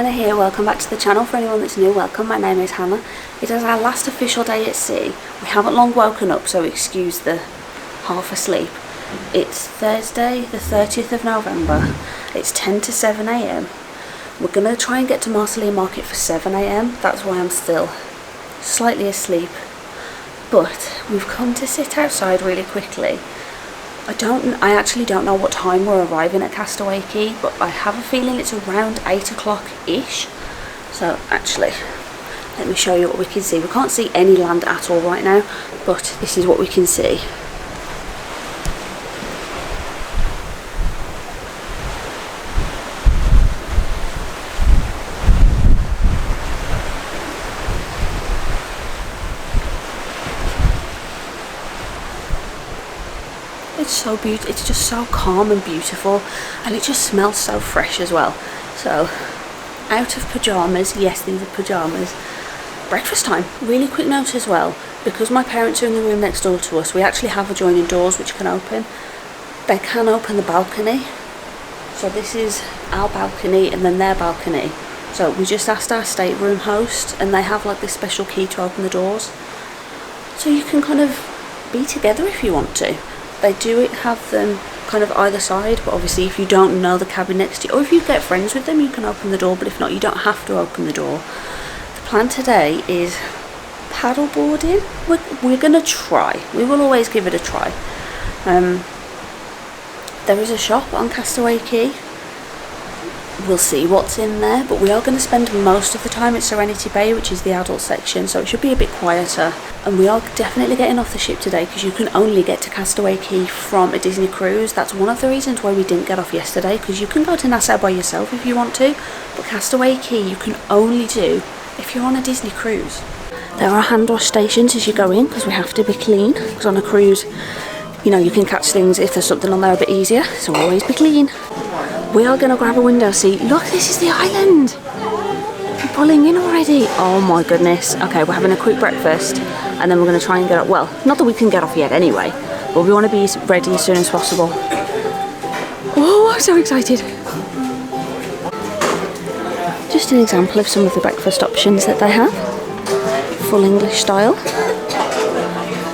Hannah here, welcome back to the channel. For anyone that's new, welcome, my name is Hannah. It is our last official day at sea. We haven't long woken up, so excuse the half asleep. It's Thursday the 30th of November, it's 10 to 7 a.m. We're going to try and get to Marceline Market for 7 a.m, that's why I'm still slightly asleep. But we've come to sit outside really quickly. I actually don't know what time we're arriving at Castaway Cay, but I have a feeling it's around 8 o'clock-ish. So actually, let me show you what we can see. We can't see any land at all right now, but this is what we can see. It's so beautiful, it's just so calm and beautiful, and it just smells so fresh as well. So, out of pyjamas, yes these are pyjamas, breakfast time. Really quick note as well, because my parents are in the room next door to us, we actually have adjoining doors which can open. They can open the balcony, so this is our balcony and then their balcony. So we just asked our stateroom host, and they have like this special key to open the doors. So you can kind of be together if you want to. They do have them kind of either side, but obviously if you don't know the cabin next to you, or if you get friends with them, you can open the door, but if not, you don't have to open the door. The plan today is paddleboarding. We're going to try. We will always give it a try. There is a shop on Castaway Cay. We'll see what's in there, but we are going to spend most of the time at Serenity Bay, which is the adult section, so it should be a bit quieter. And we are definitely getting off the ship today, because you can only get to Castaway Cay from a Disney cruise. That's one of the reasons why we didn't get off yesterday, because you can go to Nassau by yourself if you want to, but Castaway Cay you can only do if you're on a Disney cruise. There are hand wash stations as you go in, because we have to be clean, because on a cruise, you know, you can catch things if there's something on there a bit easier, so always be clean. We are going to grab a window seat. Look, this is the island. I'm pulling in already. Oh my goodness. Okay, we're having a quick breakfast and then we're going to try and get up. Well, not that we can get off yet anyway, but we want to be ready as soon as possible. Oh, I'm so excited. Just an example of some of the breakfast options that they have. Full English style.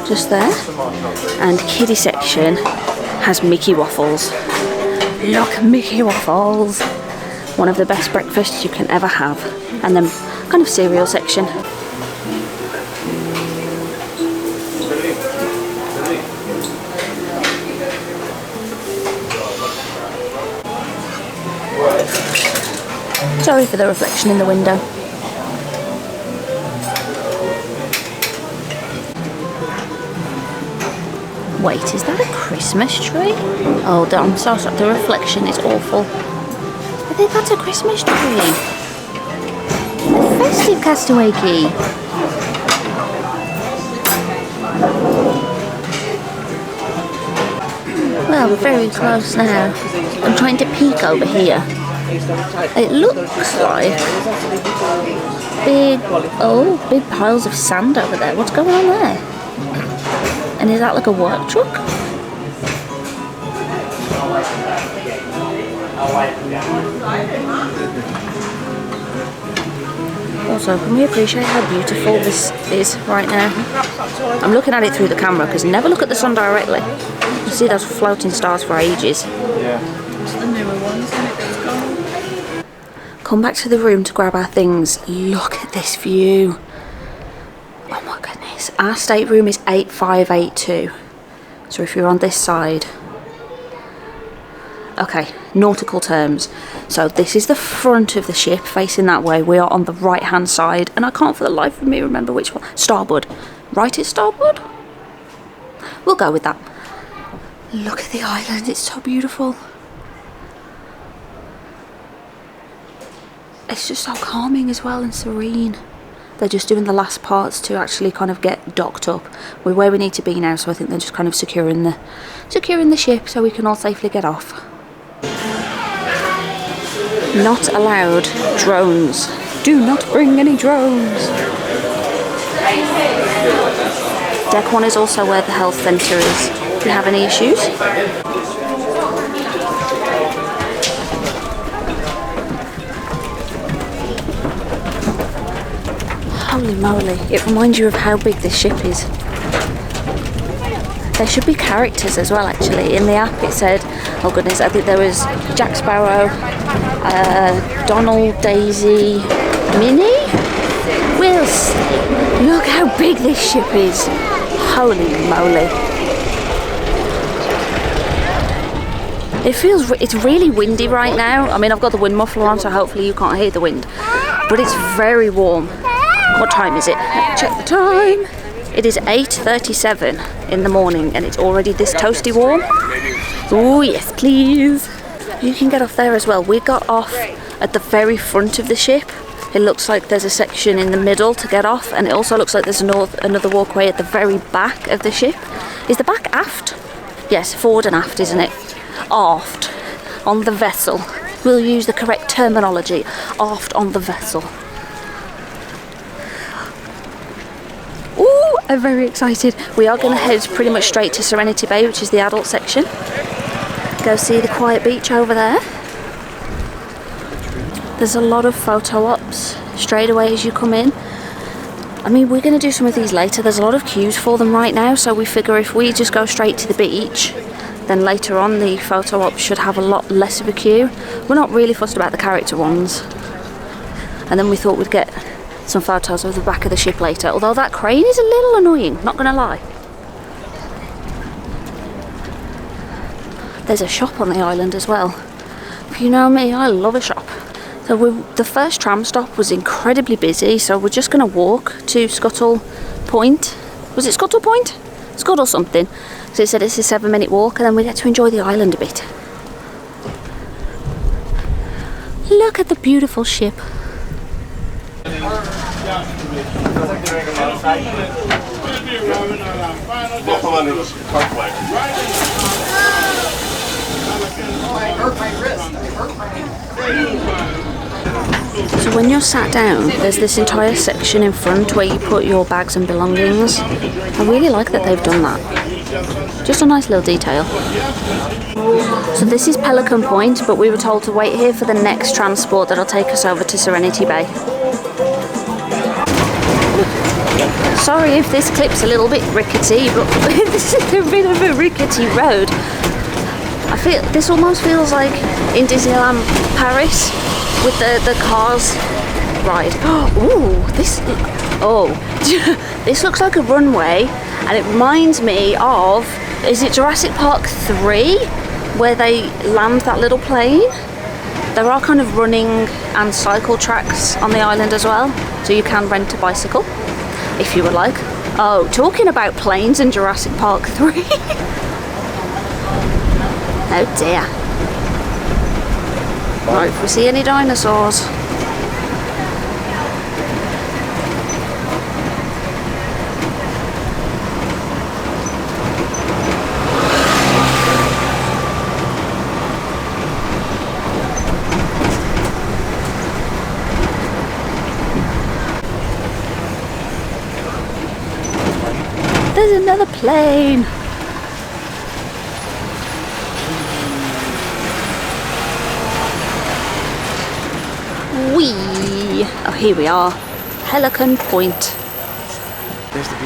Just there. And kiddie section has Mickey waffles. Look, Mickey waffles. One of the best breakfasts you can ever have. And then kind of cereal section. Sorry for the reflection in the window. Wait, is that a Christmas tree? Oh, I'm so sorry, the reflection is awful. I think that's a Christmas tree. A festive Castaway Cay. Well, we're very close now. I'm trying to peek over here. It looks like big piles of sand over there. What's going on there? And is that like a work truck? Also, can we appreciate how beautiful this is right now? I'm looking at it through the camera because never look at the sun directly. You see those floating stars for ages. Yeah. It's the newer ones, isn't it? That's gone. Come back to the room to grab our things. Look at this view. Oh my goodness. Our stateroom is 8582. So if you're on this side. Okay, nautical terms. So this is the front of the ship facing that way. We are on the right hand side, and I can't for the life of me remember which one. Starboard. Right is starboard? We'll go with that. Look at the island, it's so beautiful. It's just so calming as well and serene. They're just doing the last parts to actually kind of get docked up. We're where we need to be now, so I think they're just kind of securing the ship so we can all safely get off. Not allowed drones. Do not bring any drones. Deck 1 is also where the health centre is. If you have any issues. Holy moly, it reminds you of how big this ship is. There should be characters as well, actually. In the app it said, oh goodness, I think there was Jack Sparrow, Donald, Daisy, Minnie? We'll see. Look how big this ship is. Holy moly. It's really windy right now. I mean, I've got the wind muffler on, so hopefully you can't hear the wind. But it's very warm. What time is it? Let's check the time. It is 8:37 in the morning and it's already this toasty warm. Oh yes, please. You can get off there as well. We got off at the very front of the ship. It looks like there's a section in the middle to get off, and it also looks like there's another walkway at the very back of the ship. Is the back aft? Yes, forward and aft, isn't it? Aft on the vessel. We'll use the correct terminology. Aft on the vessel. Ooh, I'm very excited. We are going to head pretty much straight to Serenity Bay, which is the adult section. Go see the quiet beach over there. There's a lot of photo ops straight away as you come in. I mean, we're going to do some of these later. There's a lot of queues for them right now, so we figure if we just go straight to the beach, then later on the photo ops should have a lot less of a queue. We're not really fussed about the character ones. And then we thought we'd get some photos of the back of the ship later, although that crane is a little annoying, not gonna lie. There's a shop on the island as well. If you know me, I love a shop. So the first tram stop was incredibly busy, so we're just gonna walk to Scuttle Point. Was it Scuttle Point? Scuttle something. So it said it's a 7-minute walk and then we get to enjoy the island a bit. Look at the beautiful ship. So when you're sat down, there's this entire section in front where you put your bags and belongings. I really like that they've done that. Just a nice little detail. So this is Pelican Point, but we were told to wait here for the next transport that'll take us over to Serenity Bay. Sorry if this clip's a little bit rickety, but this is a bit of a rickety road. I feel this almost feels like in Disneyland Paris with the cars ride. This looks like a runway, and it reminds me of, is it Jurassic Park 3 where they land that little plane? There are kind of running and cycle tracks on the island as well, so you can rent a bicycle if you would like. Oh, talking about planes in Jurassic Park 3. Oh dear. Right, if we see any dinosaurs. There's another plane. Whee! Oh, here we are. Pelican Point.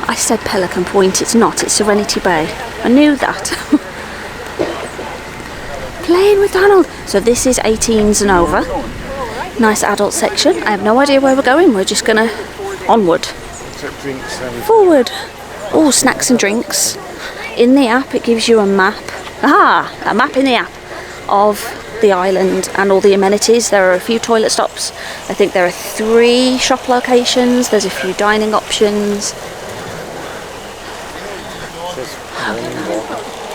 I said Pelican Point, it's not, it's Serenity Bay. I knew that. Playing with Donald. So this is 18s and over. Nice adult section. I have no idea where we're going, we're just gonna onward. Forward. Oh, snacks and drinks. In the app it gives you a map. A map in the app of the island and all the amenities. There are a few toilet stops. I think there are 3 shop locations. There's a few dining options.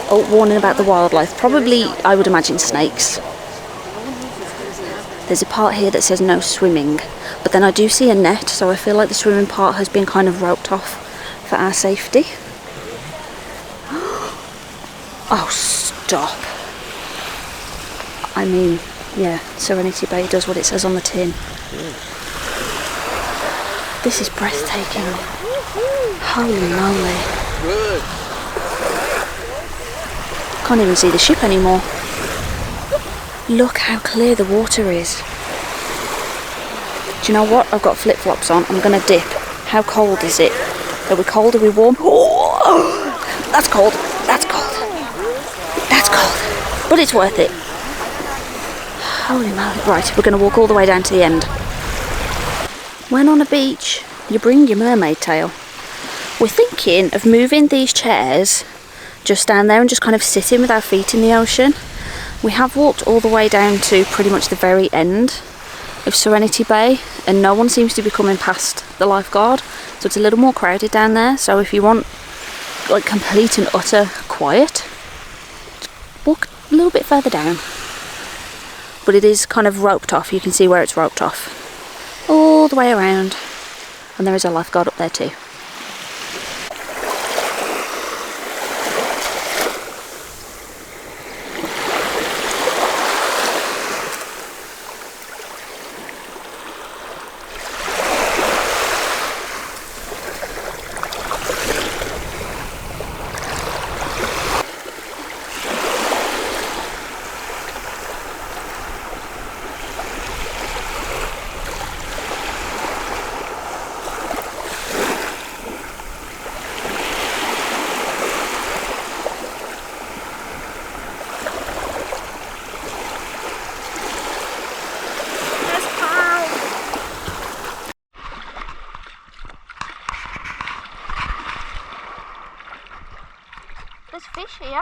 Oh, warning about the wildlife. Probably, I would imagine, snakes. There's a part here that says no swimming, but then I do see a net, so I feel like the swimming part has been kind of roped off for our safety. Oh, stop. I mean, yeah, Serenity Bay does what it says on the tin. This is breathtaking. Holy moly. Good. Can't even see the ship anymore. Look how clear the water is. Do you know what? I've got flip-flops on. I'm going to dip. How cold is it? Are we cold? Are we warm? Oh, that's cold. That's cold. That's cold. But it's worth it. Holy moly. Right, we're going to walk all the way down to the end. When on a beach, you bring your mermaid tail. We're thinking of moving these chairs just down there and just kind of sitting with our feet in the ocean. We have walked all the way down to pretty much the very end of Serenity Bay, and no one seems to be coming past the lifeguard, so it's a little more crowded down there. So if you want like complete and utter quiet, walk a little bit further down. But it is kind of roped off. You can see where it's roped off all the way around, and there is a lifeguard up there too. There's fish here.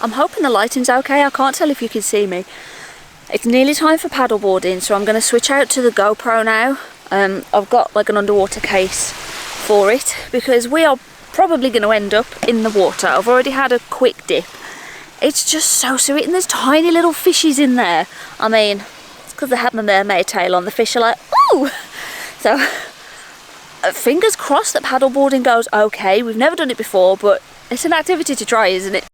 I'm hoping the lighting's okay. I can't tell if you can see me. It's nearly time for paddleboarding, so I'm going to switch out to the GoPro now. I've got like an underwater case for it because we are probably going to end up in the water. I've already had a quick dip. It's just so sweet, and there's tiny little fishies in there. I mean, it's because they had my mermaid tail on. The fish are like, ooh! So, fingers crossed that paddleboarding goes okay. We've never done it before, but it's an activity to try, isn't it?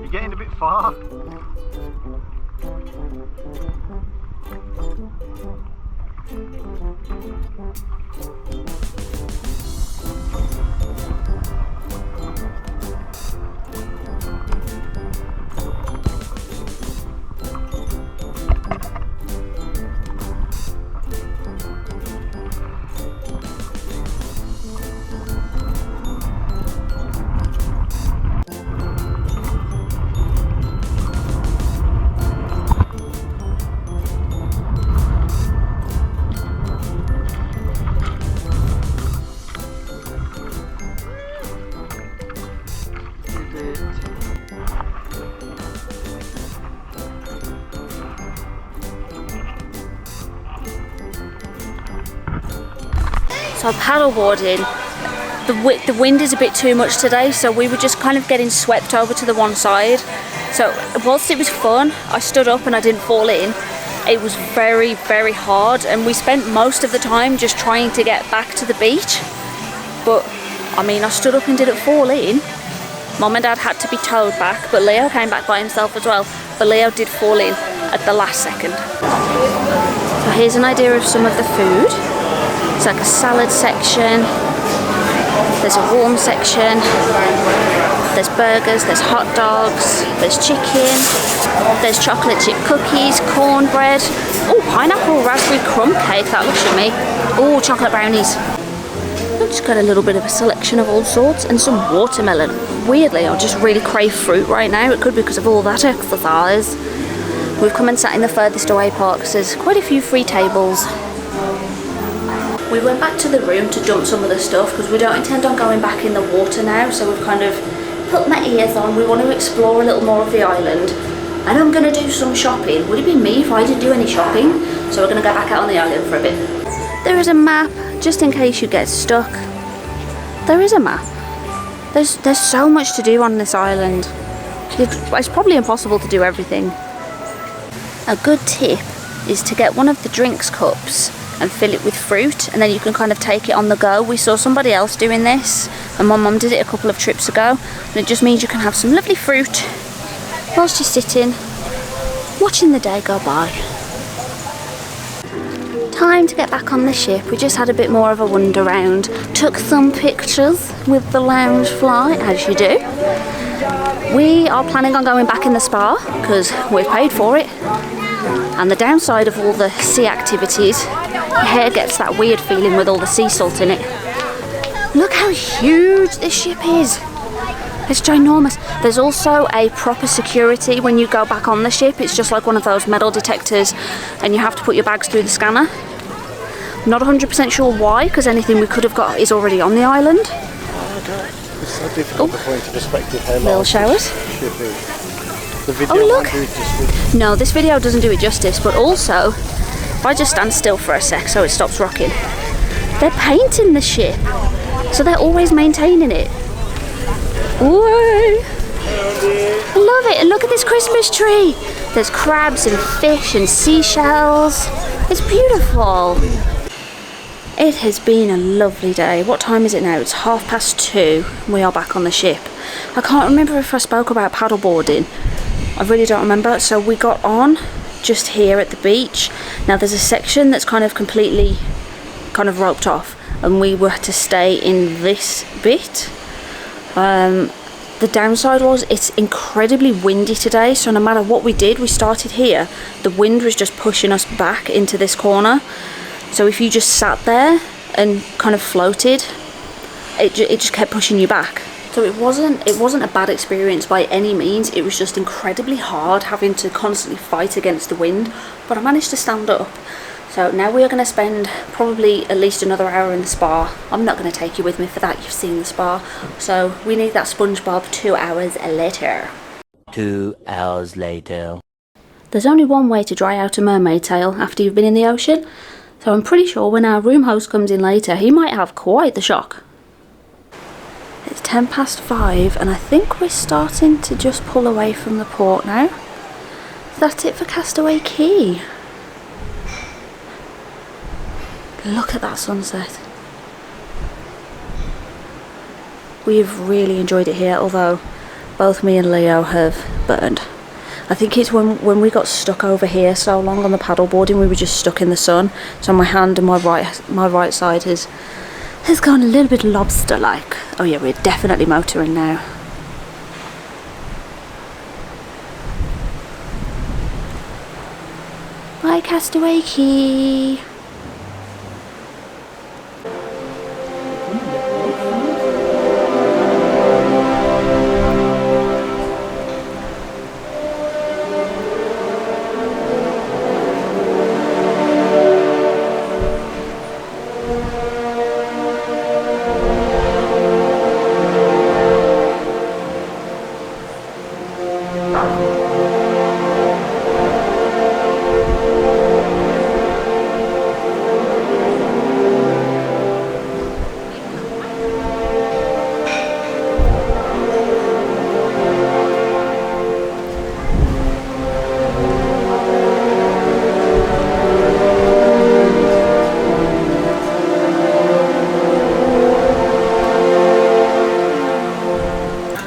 You're getting a bit far. So paddleboarding, the wind is a bit too much today, so we were just kind of getting swept over to the one side. So whilst it was fun, I stood up and I didn't fall in. It was very, very hard, and we spent most of the time just trying to get back to the beach. But I mean, I stood up and didn't fall in. Mum and Dad had to be towed back, but Leo came back by himself as well. But Leo did fall in at the last second. So here's an idea of some of the food. It's like a salad section, there's a warm section, there's burgers, there's hot dogs, there's chicken, there's chocolate chip cookies, cornbread, oh, pineapple raspberry crumb cake, that looks yummy, oh, chocolate brownies. I've just got a little bit of a selection of all sorts, and some watermelon. Weirdly, I just really crave fruit right now. It could be because of all that exercise. We've come and sat in the furthest away park, so there's quite a few free tables. We went back to the room to dump some of the stuff because we don't intend on going back in the water now, so we've kind of put my ears on. We want to explore a little more of the island, and I'm going to do some shopping. Would it be me if I didn't do any shopping? So we're going to go back out on the island for a bit. There is a map, just in case you get stuck. There is a map. There's so much to do on this island. It's probably impossible to do everything. A good tip is to get one of the drinks cups and fill it with fruit, and then you can kind of take it on the go. We saw somebody else doing this, and my mum did it a couple of trips ago, and it just means you can have some lovely fruit whilst you're sitting watching the day go by. Time to get back on the ship. We just had a bit more of a wander around, took some pictures with the lounge fly, as you do. We are planning on going back in the spa because we've paid for it. And the downside of all the sea activities, your hair gets that weird feeling with all the sea salt in it. Look how huge this ship is. It's ginormous. There's also a proper security when you go back on the ship. It's just like one of those metal detectors, and you have to put your bags through the scanner. Not 100% sure why, because anything we could have got is already on the island. It's so difficult to put into perspective how Little showers. The video look. do it justice. No, this video doesn't do it justice, but also, if I just stand still for a sec so it stops rocking, they're painting the ship, so they're always maintaining it. Whoa! I love it, and look at this Christmas tree. There's crabs and fish and seashells. It's beautiful. It has been a lovely day. What time is it now? It's 2:30. We are back on the ship. I can't remember if I spoke about paddleboarding. I really don't remember. So we got on just here at the beach. Now there's a section that's kind of completely roped off, and we were to stay in this bit. The downside was it's incredibly windy today, so no matter what we did, we started here, the wind was just pushing us back into this corner. So if you just sat there and kind of floated, it just kept pushing you back. So it wasn't a bad experience by any means. It was just incredibly hard having to constantly fight against the wind, but I managed to stand up. So now we are going to spend probably at least another hour in the spa. I'm not going to take you with me for that, you've seen the spa. So we need that SpongeBob 2 hours later. 2 hours later. There's only one way to dry out a mermaid tail after you've been in the ocean. So I'm pretty sure when our room host comes in later, he might have quite the shock. It's 5:10 and I think we're starting to just pull away from the port now. That's it for Castaway Cay. Look at that sunset. We've really enjoyed it here, although both me and Leo have burned. I think it's when we got stuck over here so long on the paddleboarding, we were just stuck in the sun. So my hand and my right side has gone a little bit lobster-like. Oh yeah, we're definitely motoring now. Bye, Castaway Cay.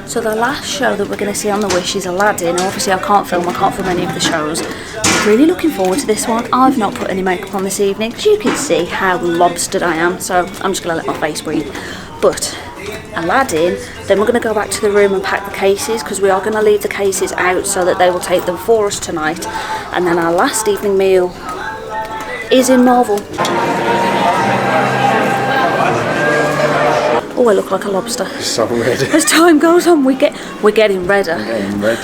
So the last show that we're going to see on the Wish is Aladdin. Obviously I can't film any of the shows. I'm really looking forward to this one. I've not put any makeup on this evening because you can see how lobstered I am, so I'm just going to let my face breathe. But Aladdin, then we're going to go back to the room and pack the cases, because we are going to leave the cases out so that they will take them for us tonight. And then our last evening meal is in Marvel. Oh, I look like a lobster. So red. As time goes on, we're getting redder. Getting red.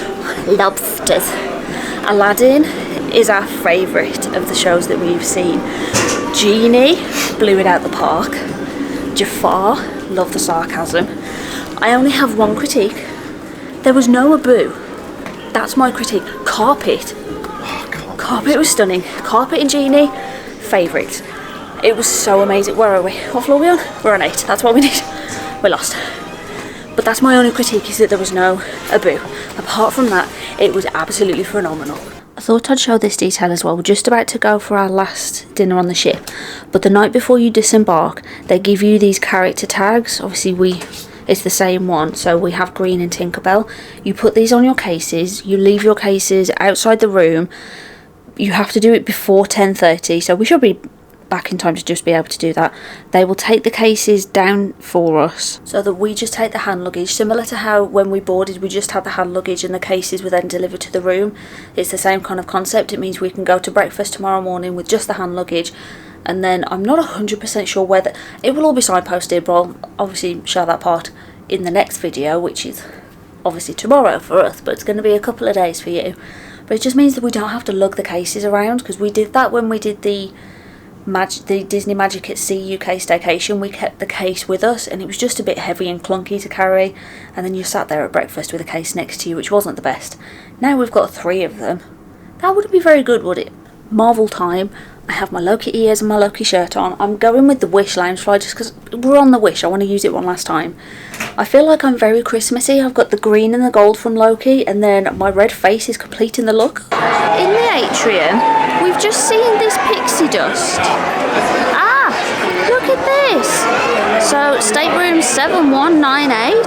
Lobsters. Aladdin is our favourite of the shows that we've seen. Genie blew it out the park. Jafar, love the sarcasm. I only have one critique. There was no Abu. That's my critique. Carpet. Oh, Carpet was stunning. Carpet and Genie, favourite. It was so amazing. Where are we? What floor are we on? We're on 8. That's what we need. We're lost. But that's my only critique, is that there was no Abu. Apart from that, it was absolutely phenomenal. I thought I'd show this detail as well. We're just about to go for our last dinner on the ship, but the night before you disembark, they give you these character tags. Obviously it's the same one, so we have Green and Tinkerbell. You put these on your cases, you leave your cases outside the room. You have to do it before 10:30, so we should be back in time to just be able to do that. They will take the cases down for us so that we just take the hand luggage, similar to how when we boarded we just had the hand luggage and the cases were then delivered to the room. It's the same kind of concept. It means we can go to breakfast tomorrow morning with just the hand luggage, and then I'm not 100% sure whether it will all be signposted, but I'll obviously show that part in the next video, which is obviously tomorrow for us, but it's going to be a couple of days for you. But it just means that we don't have to lug the cases around, because we did that when we did the Disney Magic at Sea UK staycation. We kept the case with us and it was just a bit heavy and clunky to carry, and then you sat there at breakfast with a case next to you, which wasn't the best. Now we've got 3 of them. That wouldn't be very good, would it? Marvel time. I have my Loki ears and my Loki shirt on. I'm going with the Wish Loungefly just because we're on the Wish. I want to use it one last time. I feel like I'm very Christmassy. I've got the green and the gold from Loki, and then my red face is completing the look. In the atrium, we've just seen this pixie dust. Ah, look at this. So, stateroom 7198,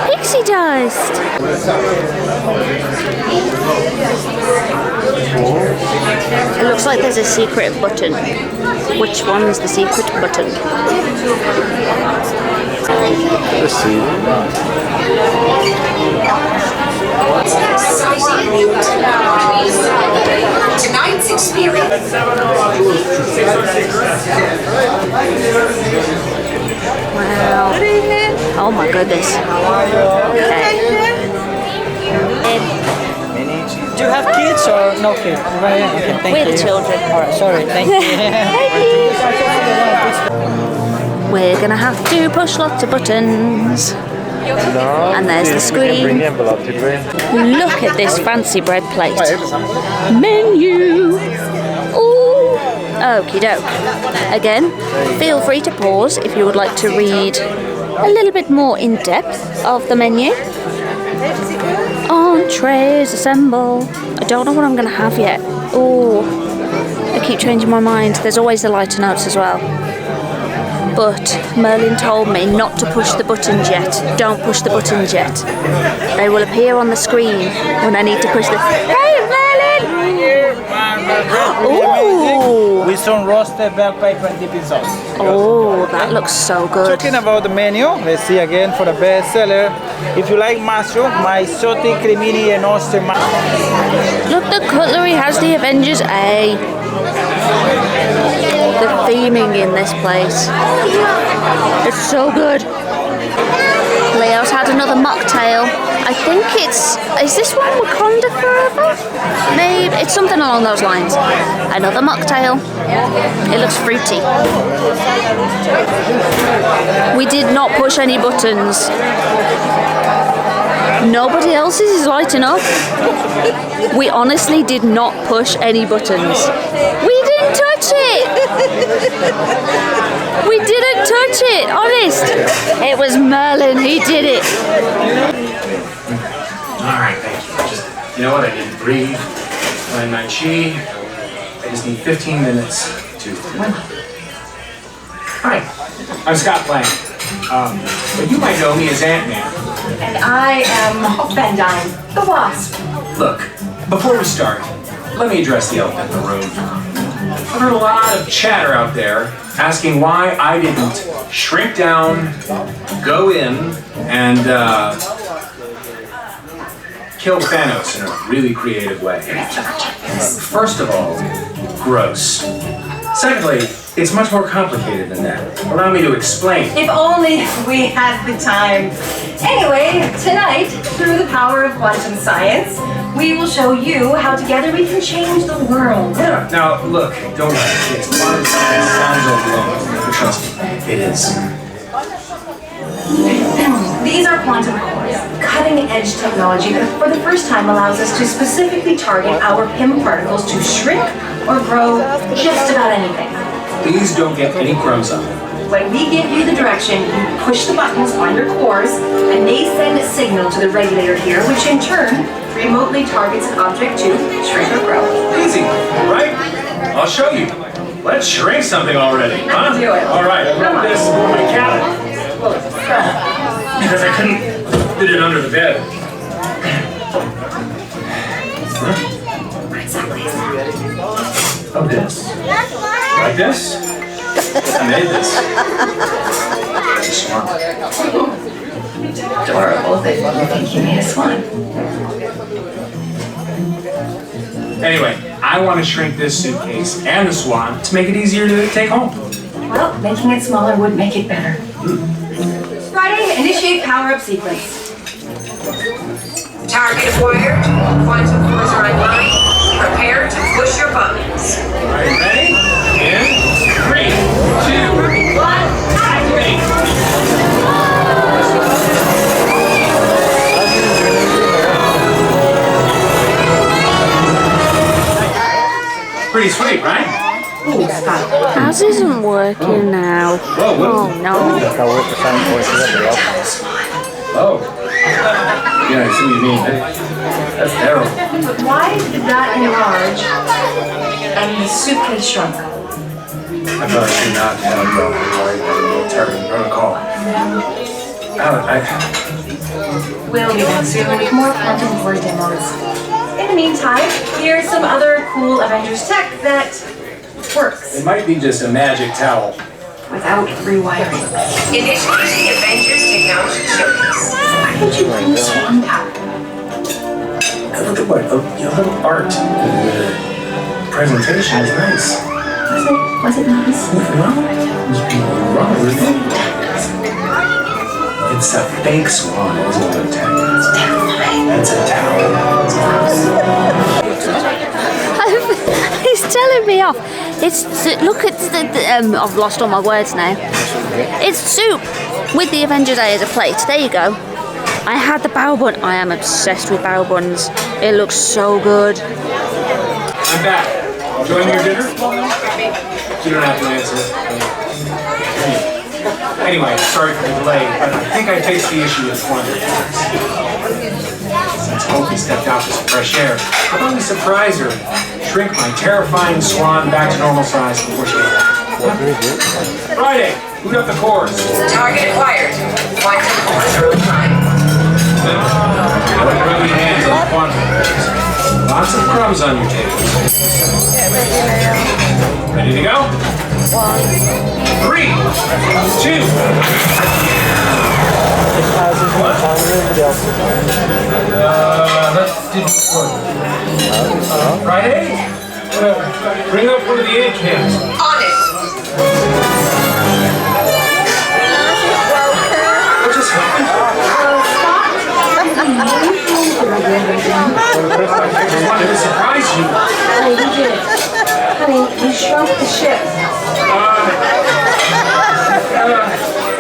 pixie dust. It looks like there's a secret button. Which one is the secret button? Let's see. Tonight's experience. Wow. Good evening. Oh my goodness. Okay. Do you have kids or no kids? Right, okay, thank We're you. the children. Alright, sorry, thank you. We're gonna have to push lots of buttons. No. And there's the We didn't bring screen. the envelope, did we? Look at this fancy bread plate. Menu. Ooh. Okie doke. Again, feel free to pause if you would like to read a little bit more in depth of the menu. Entrees, assemble. I don't know what I'm going to have yet. Oh, I keep changing my mind. There's always the lighter notes as well. but Merlin told me not to push the buttons yet. Don't push the buttons yet. They will appear on the screen when I need to push the... Hey, Merlin! Ooh! With some roasted bell pepper and dipping sauce. Oh, that looks so good. Talking about the menu, let's see again for the best seller. If you like mushroom, my exotic cremini and oyster mushroom. Look, the cutlery has the Avengers A. The theming in this place. It's so good. Leo's had another mocktail. I think is this one Wakanda Forever? Maybe, it's something along those lines. Another mocktail. It looks fruity. We did not push any buttons. Nobody else's is lighting up. We honestly did not push any buttons. We didn't touch it. We didn't touch it, honest. It was Merlin, he did it. Alright, thank you. You know what? I didn't breathe. Find my chi. I just need 15 minutes to win. Hi, I'm Scott Lang. But you might know me as Ant-Man. And I am Hope Van Dyne, the Wasp. Look, before we start, let me address the elephant in the room. I've heard a lot of chatter out there asking why I didn't shrink down, go in, and kill Thanos in a really creative way. First of all, gross. Secondly, it's much more complicated than that. Allow me to explain. If only we had the time. Anyway, tonight, through the power of quantum science, we will show you how together we can change the world. Yeah. Now, look, don't worry. It's quantum science sounds overwhelming, but trust me, it is. These are quantum cores, cutting-edge technology that for the first time allows us to specifically target our PIM particles to shrink or grow just about anything. Please don't get any crumbs on it. When we give you the direction, you push the buttons on your cores, and they send a signal to the regulator here, which in turn remotely targets an object to shrink or grow. Easy, right? I'll show you. Let's shrink something already, huh? Do it. All right, I wrote this for my cat. Because I couldn't fit it under the bed. What exactly is that? Oh, this? Like this? I made this. It's a swan. Adorable that you think you made a swan. Anyway, I want to shrink this suitcase and the swan to make it easier to take home. Well, making it smaller would make it better. Friday, initiate power-up sequence. Target acquired. Quantum cores are online. Prepare to push your buttons. Are you ready? In 3, 2, 1, activate! Pretty sweet, right? Ours isn't working now. Oh no. Oh. Yeah, I see what you mean. That's terrible. But why did that enlarge and the suitcase shrunk? I probably should not have targeting protocol. We'll be back soon with more quantum core demos. In the meantime, here's some other cool Avengers tech that works It might be just a magic towel. without rewiring. Initiating Avengers Technology Showcase. Why did you bring swan power? Look at what, your little art. The presentation is nice. Was it nice? Well, wrong with it. It's a fake swan, isn't it? It's terrifying. It's a towel. He's telling me off. Look at I've lost all my words now. It's soup with the Avengers A as a plate. There you go. I had the bao bun. I am obsessed with bao buns. It looks so good. I'm back. Enjoying your dinner? You don't have to answer. Anyway, sorry for the delay, but I think I faced the issue with quantum. Since Opie stepped out for some fresh air, I thought we'd surprise her and shrink my terrifying swan back to normal size before she left. Friday, Boot up the cores. Target acquired. Quantum cores are online. Don't rub your hands on the quantum cores. Lots of crumbs on your table. Ready to go? 3, 2. That didn't work. Friday? Bring up one of the egg cans. On it. What just happened? I just wanted to surprise you. Honey, you did it. Honey, you shrunk the ship.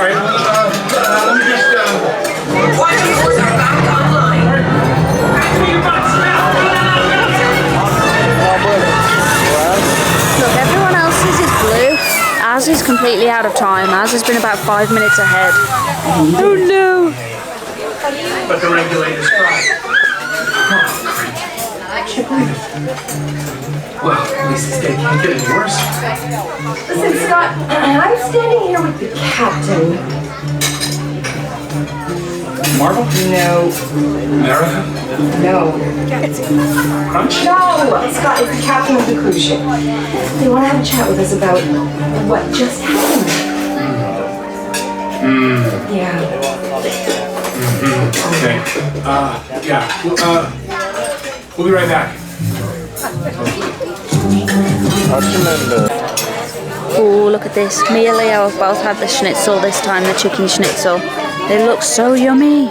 Alright, let me just, Quantum cores are back online. back to your box now! Look, everyone else's is blue. Ours is completely out of time. Ours has been about 5 minutes ahead. Oh no! But the regulators tried. Well, at least this day can't get any worse. Listen, Scott, I'm standing here with the captain. Marvel? No. America? No. Crunch? No! Scott is the captain of the cruise ship. They want to have a chat with us about what just happened. Yeah. Okay. Yeah. We'll be right back. Oh, look at this. Me and Leo have both had the schnitzel this time, the chicken schnitzel. They look so yummy.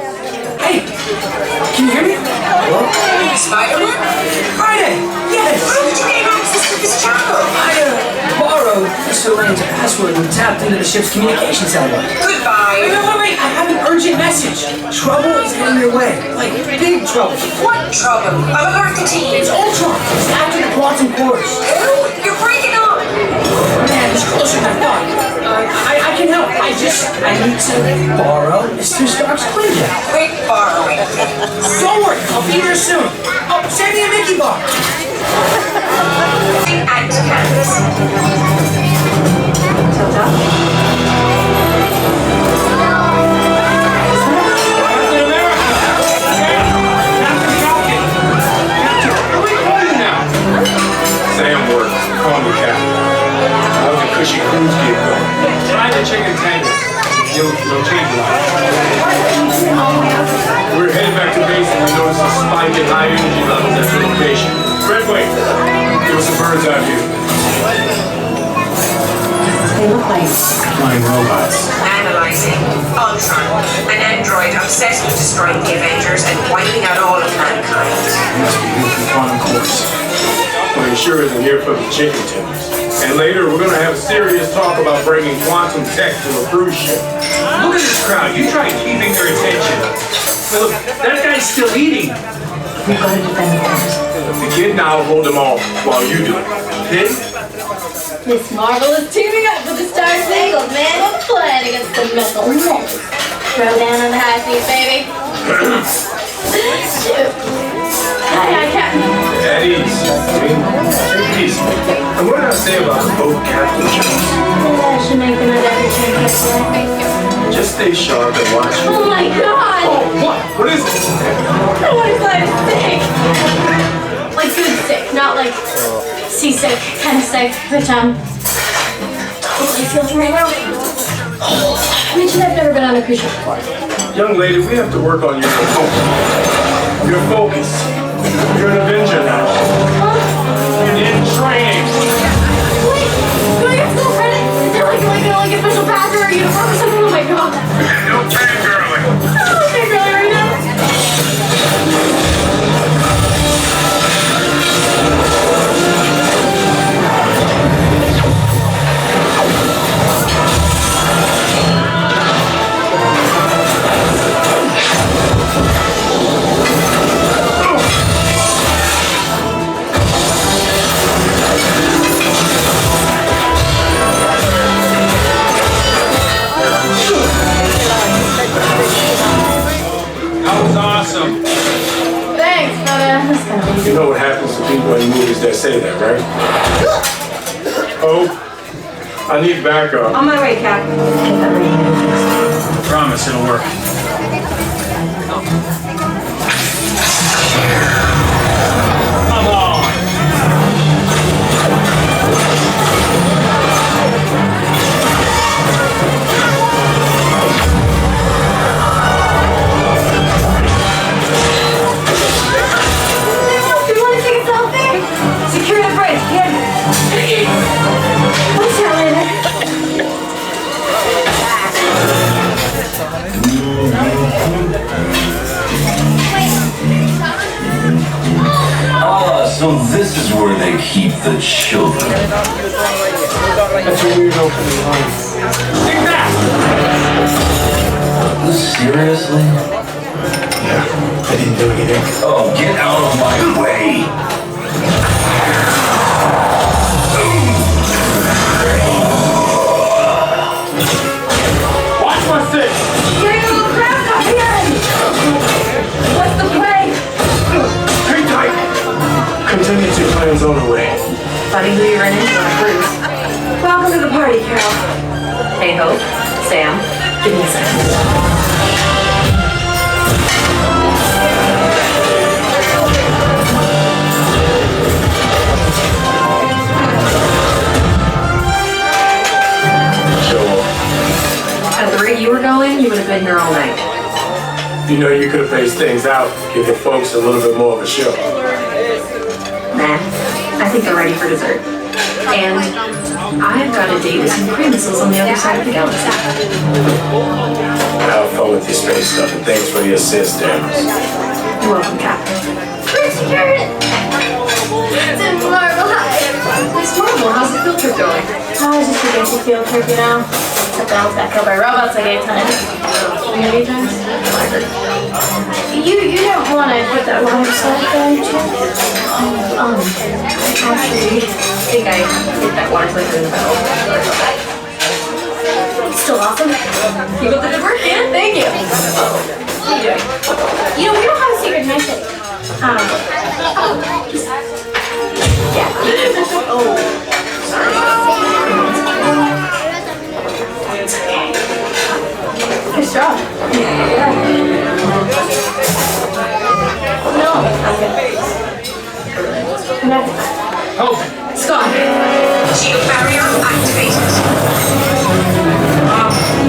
Hey! Can you hear me? Spider-Man? Friday! Yes! How did you gain access to this channel? I borrowed Mr. Lane's password and tapped into the ship's communication satellite. Goodbye. Wait, I have an urgent message. Trouble is heading your way. Like, big trouble. What trouble? I've alerted the team. It's Ultron. It's after the quantum cores. Who? You're breaking up. Man, it's closer than I thought. I can help. I need to borrow Mr. Stark's Quinjet. Quick borrowing. Don't worry, I'll be there soon. Oh, send me a Mickey bar. And cans. Tilt up. Captain America! Captain Falcon! Captain, what are we calling you now? Sam works. Call me Captain. How's the cushy cruise gig going? Try the chicken tenders. You'll change your life. We're headed back to base and we noticed a spike in high energy levels at your location. Redway, give us a bird's eye view. They look like Flying robots. Analyzing. Ultron. An android obsessed with destroying the Avengers and wiping out all of mankind. Must be new from quantum course. Well, he sure isn't here for the chicken tenders. And later, we're gonna have serious talk about bringing quantum tech to a cruise ship. Look at this crowd. You try keeping their attention. Well, look, that guy's still eating. we've got to defend the cores. The kid now will hold them all while you do it. Okay? Miss Marvel is teaming up with the Star Spangled Man on the plan against the metal men. Throw down on the high feet, baby. Shoot. Hi, Captain. At ease. Take it easy. And what did I say about the boat captain jokes? I should make another return. Just stay sharp and watch. Oh my god! Oh, what? What is it? I want to fly sick. Like good sick, not like seasick kind of sick, which I'm totally feeling right now. I mentioned I've never been on a cruise ship before. Young lady, we have to work on your focus. Your focus. You're an Avenger now. You need training. Wait, do I get school credit? Is there like a special pass or a uniform or something? Oh my god. And no fangirling. Oh, okay, girl, right now. That was awesome. Thanks, but You know what happens to people in movies that say that, right? Hope I need backup. On my way, Cap. Promise it'll work. Come on. You want to take a selfie? Secure the bridge, kid. We'll see you later. So this is where they keep the children. That's a weird opening line. Seriously? Yeah, I didn't do anything. Oh, get out of my way! Watch my six. Getting a little cramped up here. What's the play? Hang tight. Contingency plans on the way. Funny who you ran into on a cruise. Welcome to the party, Carol. Hey, Hope. Sam. Give me a second. At the rate you were going, you would have been here all night. You know you could have paced things out, give the folks a little bit more of a show. Nah, I think they're ready for dessert. And I've got a date with some cream missiles on the other side of the galaxy. Have fun with your space stuff and thanks for the assist, Dan. You're welcome, Cap. It's a marble high. It's horrible. How's the field trip going? Oh, it's just a basic field trip, you know. Except I was got killed by robots like 8 times. How many times? You don't want to put that water slide there, do you? Actually, I think I hit that water slide in the barrel. It's still awesome. Keep up the good work, Dan. Thank you. What are you doing? You know, we don't have a secret handshake. Yeah. Oh. Nice job. Yeah. No. Okay. Hope. Scott. Shield barrier activated.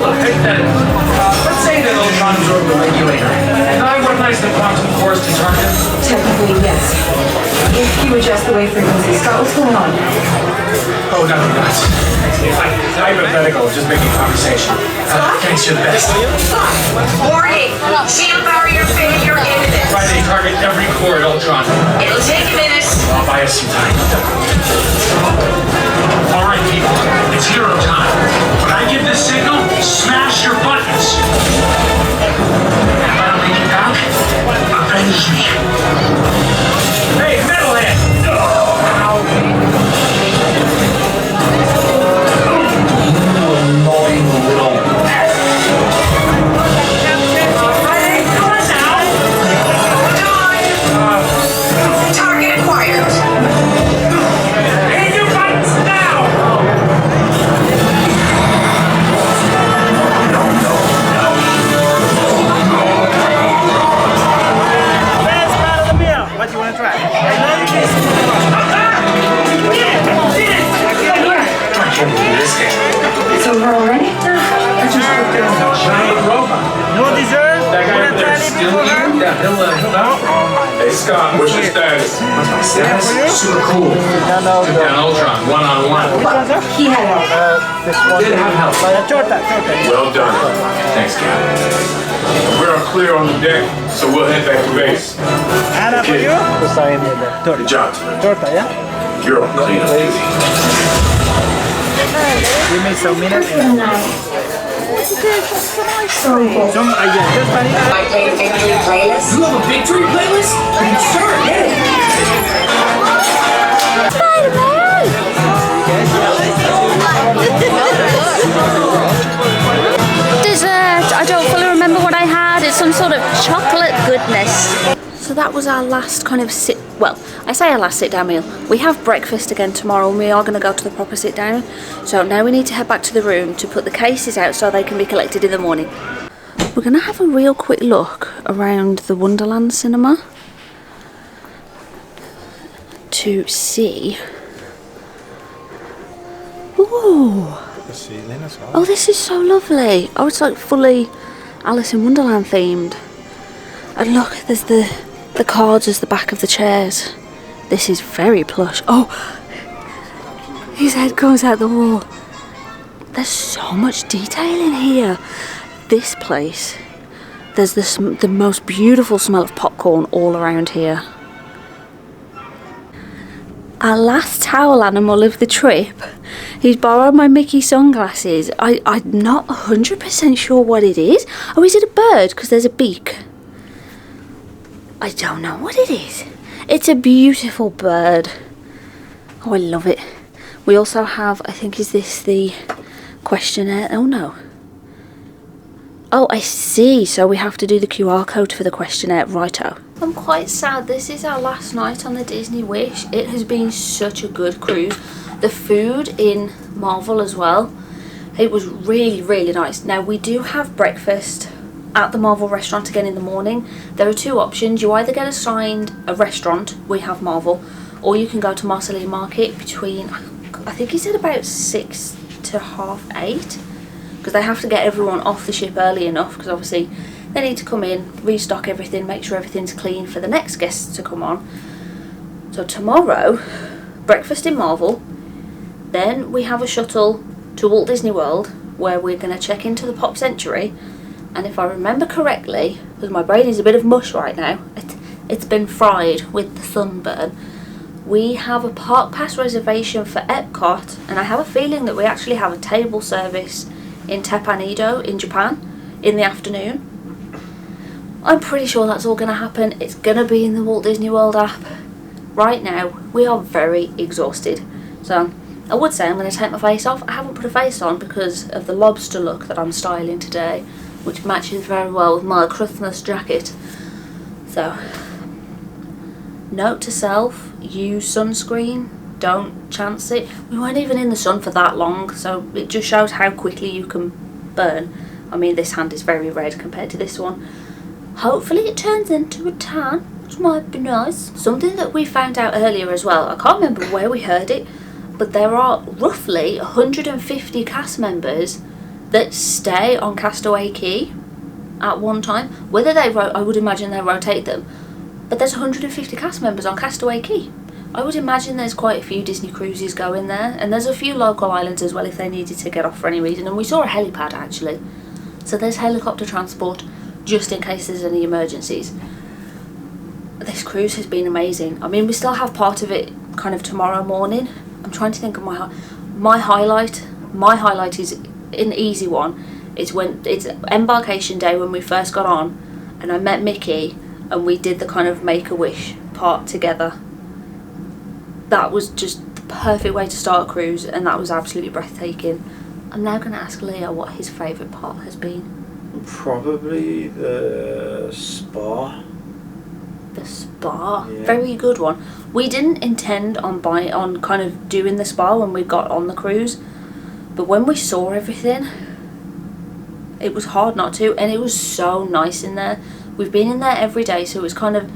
Let's say that Ultron absorbed the regulator, and I weaponized the quantum force to target him. Technically, yes. If you adjust the wave frequency, Scott, what's going on? Oh, nothing nuts. Hypothetical, just making conversation. Thanks, you're the best. Warning! Shield barrier failure imminent. Friday, target every core at Ultron. It'll take a minute. I'll buy us some time. All right, people, it's hero time. When I give this signal, smash your buttons. If I don't make it back, avenge me. Hey, metalhead! Annoying little Target acquired. Hit your buttons now! Best part of the meal. What do you want to try? It's over already? I just looked at Giant robot. No dessert? That guy Wanna over try there anything still for her? eating? Yeah, he'll know. Hey, Scott, what's your status? What's my status? Super cool. Took down Ultron, one-on-one. He had help. This one. Did have help. Torta. Well done. Thanks, Cap. We're all clear on the deck, so we'll head back to base. Anna for you? Good job tonight. Torta, yeah? You're on clean up duty. Give me some minutes. Good night. So cool. Some, yeah, just vanilla. My victory playlist. You have a victory playlist? Sure, get it. Dessert. I don't fully remember what I had. It's some sort of chocolate goodness. So that was our last kind of well, I say our last sit down meal. We have breakfast again tomorrow and we are going to go to the proper sit down. So now we need to head back to the room to put the cases out so they can be collected in the morning. We're going to have a real quick look around the Wonderland cinema to see. Ooh. The ceiling as well. Oh, this is so lovely. Oh, it's like fully Alice in Wonderland themed. And look, there's the cards as the back of the chairs. This is very plush. Oh, his head comes out the wall. There's so much detail in here. This place, there's the most beautiful smell of popcorn all around here. Our last towel animal of the trip, he's borrowed my Mickey sunglasses. I'm not 100% sure what it is. Oh, is it a bird? Because there's a beak. I don't know what it is. It's a beautiful bird. Oh, I love it. We also have, I think, is this the questionnaire? Oh, no. Oh, I see. So we have to do the QR code for the questionnaire. Righto. I'm quite sad. This is our last night on the Disney Wish. It has been such a good cruise. The food in Marvel as well. It was really, really nice. Now, we do have breakfast at the Marvel restaurant again in the morning. There are two options. You either get assigned a restaurant, we have Marvel, or you can go to Marceline Market between, I think he said about 6 to half 8, because they have to get everyone off the ship early enough, because obviously they need to come in, restock everything, make sure everything's clean for the next guests to come on. So tomorrow, breakfast in Marvel, then we have a shuttle to Walt Disney World where we're going to check into the Pop Century. And if I remember correctly, because my brain is a bit of mush right now, it's been fried with the sunburn, we have a park pass reservation for Epcot, and I have a feeling that we actually have a table service in Teppanydo in Japan in the afternoon. I'm pretty sure that's all going to happen. It's going to be in the Walt Disney World app. Right now, we are very exhausted. So I would say I'm going to take my face off. I haven't put a face on because of the lobster look that I'm styling today, which matches very well with my Christmas jacket. So, note to self, use sunscreen, don't chance it. We weren't even in the sun for that long, so it just shows how quickly you can burn. I mean, this hand is very red compared to this one. Hopefully it turns into a tan, which might be nice. Something that we found out earlier as well, I can't remember where we heard it, but there are roughly 150 cast members that stay on Castaway Cay at one time. Whether they I would imagine they rotate them, but there's 150 cast members on Castaway Cay. I would imagine there's quite a few Disney cruises going there, and there's a few local islands as well if they needed to get off for any reason. And we saw a helipad actually, so there's helicopter transport just in case there's any emergencies. This cruise has been amazing. I mean, we still have part of it kind of tomorrow morning. I'm trying to think of my highlight. My highlight is an easy one. It's embarkation day when we first got on, and I met Mickey, and we did the kind of Make-A-Wish part together. That was just the perfect way to start a cruise, and that was absolutely breathtaking. I'm now going to ask Leo what his favourite part has been. Probably the spa. The spa, yeah. Very good one. We didn't intend on kind of doing the spa when we got on the cruise, but when we saw everything, it was hard not to, and it was so nice in there. We've been in there every day, so it's kind of,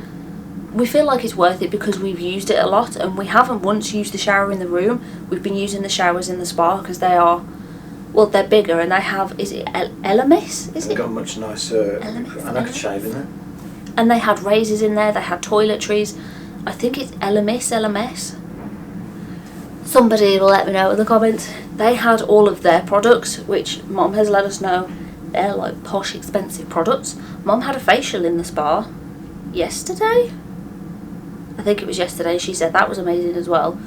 we feel like it's worth it because we've used it a lot, and we haven't once used the shower in the room. We've been using the showers in the spa because they are, well, they're bigger, and they have, is it Elemis? Is it? Got much nicer, and I could shave in there. And they had razors in there, they had toiletries. I think it's LMS. Somebody will let me know in the comments. They had all of their products, which Mom has let us know they're like posh, expensive products. Mom had a facial in the spa yesterday. I think it was yesterday. She said that was amazing as well.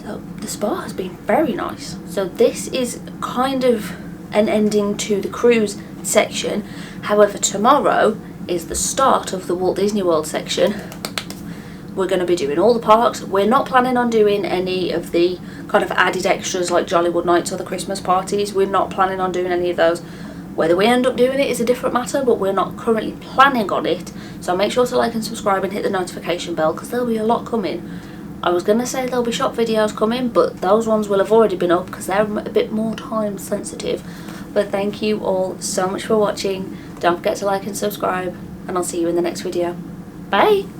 So the spa has been very nice. So this is kind of an ending to the cruise section. However, tomorrow is the start of the Walt Disney World section. We're going to be doing all the parks. We're not planning on doing any of the kind of added extras like Jollywood Nights or the Christmas parties. We're not planning on doing any of those. Whether we end up doing it is a different matter, but we're not currently planning on it. So make sure to like and subscribe and hit the notification bell, because there'll be a lot coming. I was going to say there'll be shop videos coming, but those ones will have already been up because they're a bit more time sensitive. But thank you all so much for watching. Don't forget to like and subscribe, and I'll see you in the next video. Bye!